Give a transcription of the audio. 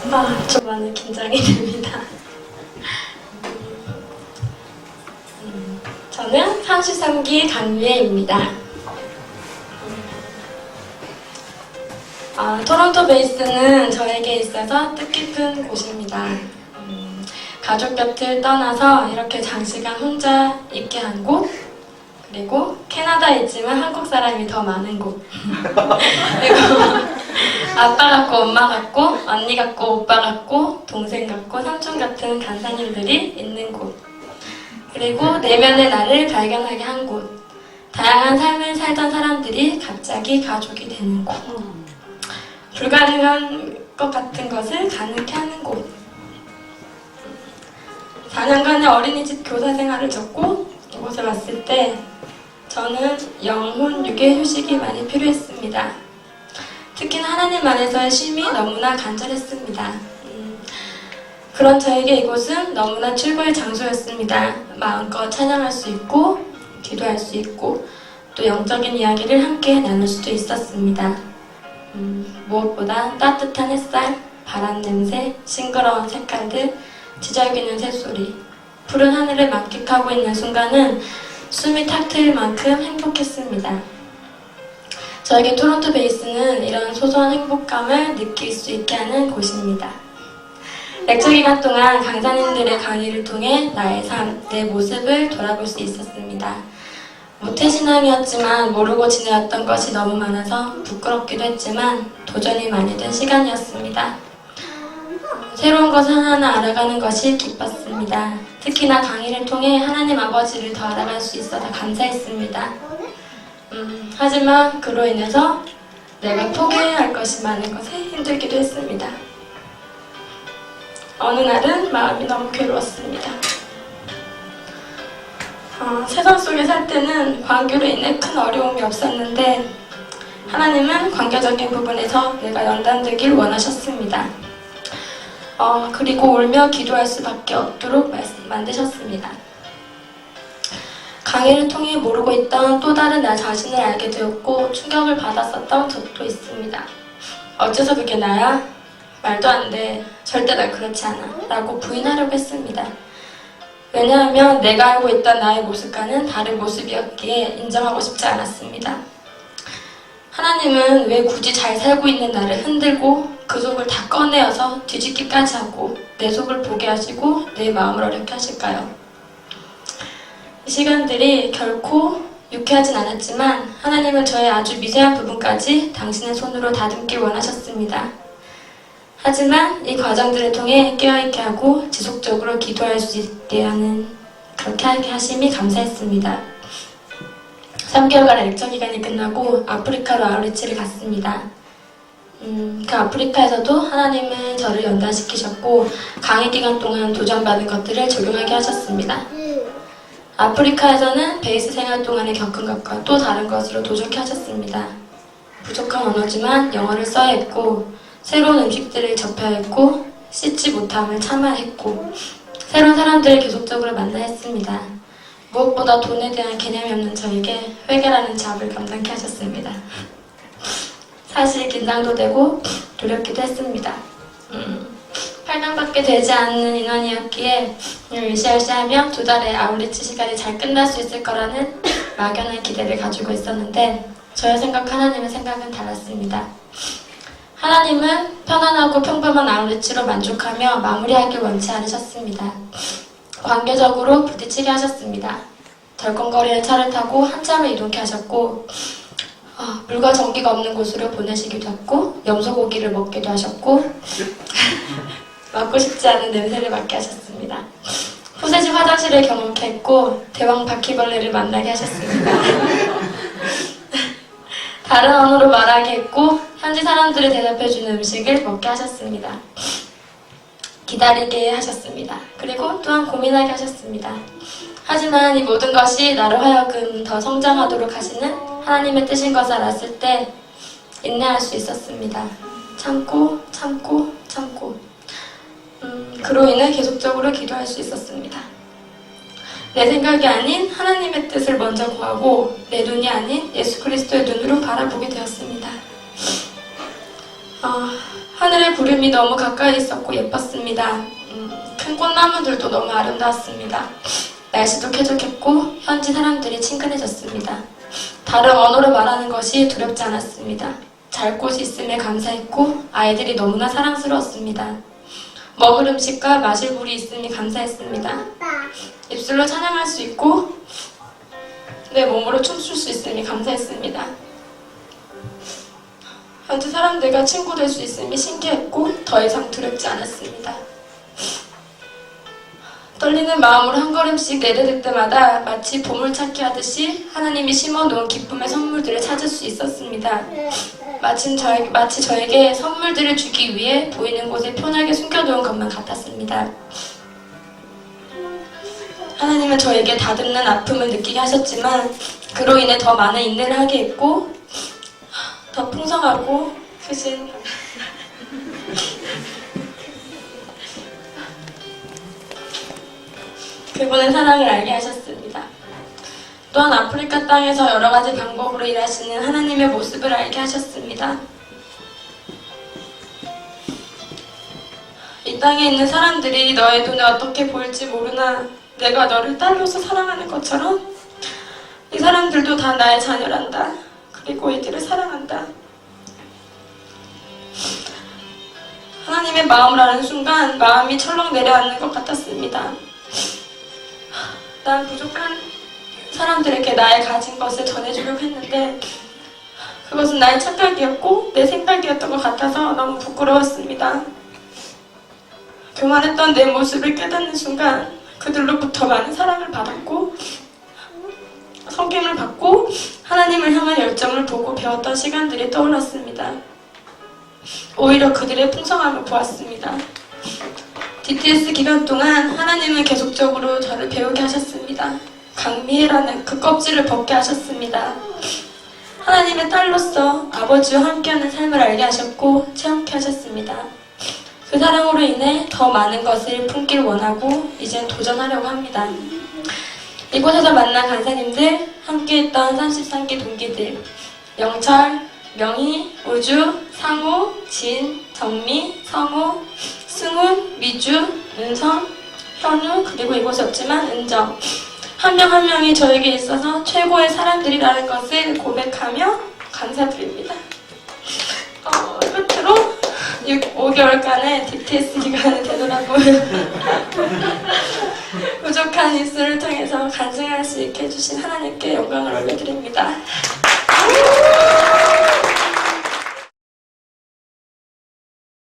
좀 많이 긴장이 됩니다. 저는 33기 강유혜입니다. 토론토 베이스는 저에게 있어서 뜻깊은 곳입니다. 가족 곁을 떠나서 이렇게 장시간 혼자 있게 한 곳, 그리고 캐나다에 있지만 한국 사람이 더 많은 곳, 그리고 아빠 같고 엄마 같고 언니 같고 오빠 같고 동생 같고 삼촌 같은 간사님들이 있는 곳, 그리고 내면의 나를 발견하게 한 곳, 다양한 삶을 살던 사람들이 갑자기 가족이 되는 곳, 불가능한 것 같은 것을 가능케 하는 곳. 4년간의 어린이집 교사 생활을 접고 이곳에 왔을 때 저는 영혼 육의 휴식이 많이 필요했습니다. 특히나 하나님 안에서의 쉼이 너무나 간절했습니다. 그런 저에게 이곳은 너무나 최고의 장소였습니다. 마음껏 찬양할 수 있고 기도할 수 있고 또 영적인 이야기를 함께 나눌 수도 있었습니다. 무엇보다 따뜻한 햇살, 바람 냄새, 싱그러운 색깔들, 지저귀는 새소리, 푸른 하늘을 만끽하고 있는 순간은 숨이 탁 트일 만큼 행복했습니다. 저에게 토론토 베이스는 이런 소소한 행복감을 느낄 수 있게 하는 곳입니다. 렉처 기간 동안 강사님들의 강의를 통해 나의 삶, 내 모습을 돌아볼 수 있었습니다. 모태신앙이었지만 모르고 지내왔던 것이 너무 많아서 부끄럽기도 했지만 도전이 많이 된 시간이었습니다. 새로운 것을 하나하나 알아가는 것이 기뻤습니다. 특히나 강의를 통해 하나님 아버지를 더 알아갈 수 있어서 감사했습니다. 하지만 그로 인해서 내가 포기해야 할 것이 많은 것에 힘들기도 했습니다. 어느 날은 마음이 너무 괴로웠습니다. 세상 속에 살 때는 관계로 인해 큰 어려움이 없었는데 하나님은 관계적인 부분에서 내가 연단되길 원하셨습니다. 그리고 울며 기도할 수밖에 없도록 만드셨습니다. 강의를 통해 모르고 있던 또 다른 나 자신을 알게 되었고 충격을 받았었던 적도 있습니다. 어째서 그게 나야? 말도 안 돼. 절대 난 그렇지 않아. 라고 부인하려고 했습니다. 왜냐하면 내가 알고 있던 나의 모습과는 다른 모습이었기에 인정하고 싶지 않았습니다. 하나님은 왜 굳이 잘 살고 있는 나를 흔들고 그 속을 다 꺼내어서 뒤집기까지 하고 내 속을 보게 하시고 내 마음을 어렵게 하실까요? 이 시간들이 결코 유쾌하진 않았지만 하나님은 저의 아주 미세한 부분까지 당신의 손으로 다듬길 원하셨습니다. 하지만 이 과정들을 통해 깨어있게 하고 지속적으로 기도할 수 있게 하는 그렇게 하게 하심이 감사했습니다. 3개월간의 렉처 기간이 끝나고 아프리카로 아우리치를 갔습니다. 그 아프리카에서도 하나님은 저를 연단시키셨고 강의 기간 동안 도전받은 것들을 적용하게 하셨습니다. 아프리카에서는 베이스 생활 동안에 겪은 것과 또 다른 것으로 도전케 하셨습니다. 부족한 언어지만 영어를 써야 했고 새로운 음식들을 접해야 했고 씻지 못함을 참아야 했고 새로운 사람들을 계속적으로 만나야 했습니다. 무엇보다 돈에 대한 개념이 없는 저에게 회계라는 잡을 감당케 하셨습니다. 사실 긴장도 되고 두렵기도 했습니다. 8명밖에 되지 않는 인원이었기에 으쌰으쌰하며 2달의 아울리치 시간이 잘 끝날 수 있을 거라는 막연한 기대를 가지고 있었는데 저의 생각 하나님의 생각은 달랐습니다. 하나님은 편안하고 평범한 아울리치로 만족하며 마무리하길 원치 않으셨습니다. 관계적으로 부딪히게 하셨습니다. 덜컹거리는 차를 타고 한참을 이동케 하셨고 물과 전기가 없는 곳으로 보내시기도 했고 염소고기를 먹기도 하셨고 맡고 싶지 않은 냄새를 맡게 하셨습니다. 후세집 화장실을 경험케 했고 대왕 바퀴벌레를 만나게 하셨습니다. 다른 언어로 말하게 했고 현지 사람들이 대답해주는 음식을 먹게 하셨습니다. 기다리게 하셨습니다. 그리고 또한 고민하게 하셨습니다. 하지만 이 모든 것이 나로 하여금 더 성장하도록 하시는 하나님의 뜻인 것을 알았을 때 인내할 수 있었습니다. 참고 그로 인해 계속적으로 기도할 수 있었습니다. 내 생각이 아닌 하나님의 뜻을 먼저 구하고 내 눈이 아닌 예수 그리스도의 눈으로 바라보게 되었습니다. 하늘의 구름이 너무 가까이 있었고 예뻤습니다. 큰 꽃나무들도 너무 아름다웠습니다. 날씨도 쾌적했고 현지 사람들이 친근해졌습니다. 다른 언어로 말하는 것이 두렵지 않았습니다. 잘 곳이 있음에 감사했고 아이들이 너무나 사랑스러웠습니다. 먹을 음식과 마실 물이 있음이 감사했습니다. 입술로 찬양할 수 있고 내 몸으로 춤출 수 있음이 감사했습니다. 현지 사람들과 친구 될 수 있음이 신기했고 더 이상 두렵지 않았습니다. 떨리는 마음으로 한 걸음씩 내디딜 때마다 마치 보물찾기 하듯이 하나님이 심어놓은 기쁨의 선물들을 찾을 수 있었습니다. 마치 저에게 선물들을 주기 위해 보이는 곳에 편하게 숨겨놓은 것만 같았습니다. 하나님은 저에게 다듬는 아픔을 느끼게 하셨지만 그로 인해 더 많은 인내를 하게 했고 더 풍성하고 크신 그분의 사랑을 알게 하셨습니다. 또한 아프리카 땅에서 여러 가지 방법으로 일하시는 하나님의 모습을 알게 하셨습니다. 이 땅에 있는 사람들이 너의 눈에 어떻게 보일지 모르나 내가 너를 딸로서 사랑하는 것처럼 이 사람들도 다 나의 자녀란다. 그리고 이들을 사랑한다. 하나님의 마음을 아는 순간 마음이 철렁 내려앉는 것 같았습니다. 난 부족한 사람들에게 나의 가진 것을 전해주려고 했는데 그것은 나의 착각이었고 내 생각이었던 것 같아서 너무 부끄러웠습니다. 교만했던 내 모습을 깨닫는 순간 그들로부터 많은 사랑을 받았고 섬김을 받고 하나님을 향한 열정을 보고 배웠던 시간들이 떠올랐습니다. 오히려 그들의 풍성함을 보았습니다. DTS 기간 동안 하나님은 계속적으로 저를 배우게 하셨습니다. 강미애라는 그 껍질을 벗게 하셨습니다. 하나님의 딸로서 아버지와 함께하는 삶을 알게 하셨고 체험케 하셨습니다. 그 사랑으로 인해 더 많은 것을 품길 원하고 이젠 도전하려고 합니다. 이곳에서 만난 간사님들, 함께했던 33기 동기들, 영철, 명희, 우주, 상우, 진, 정미, 성우, 승훈, 미주, 은성, 현우, 그리고 이곳에 없지만 은정. 한 명 한 명이 저에게 있어서 최고의 사람들이라는 것을 고백하며 감사드립니다. 끝으로 5개월간의 DTS 기간을 되돌아볼 부족한 입술을 통해서 간증할 수 있게 해주신 하나님께 영광을 올려드립니다.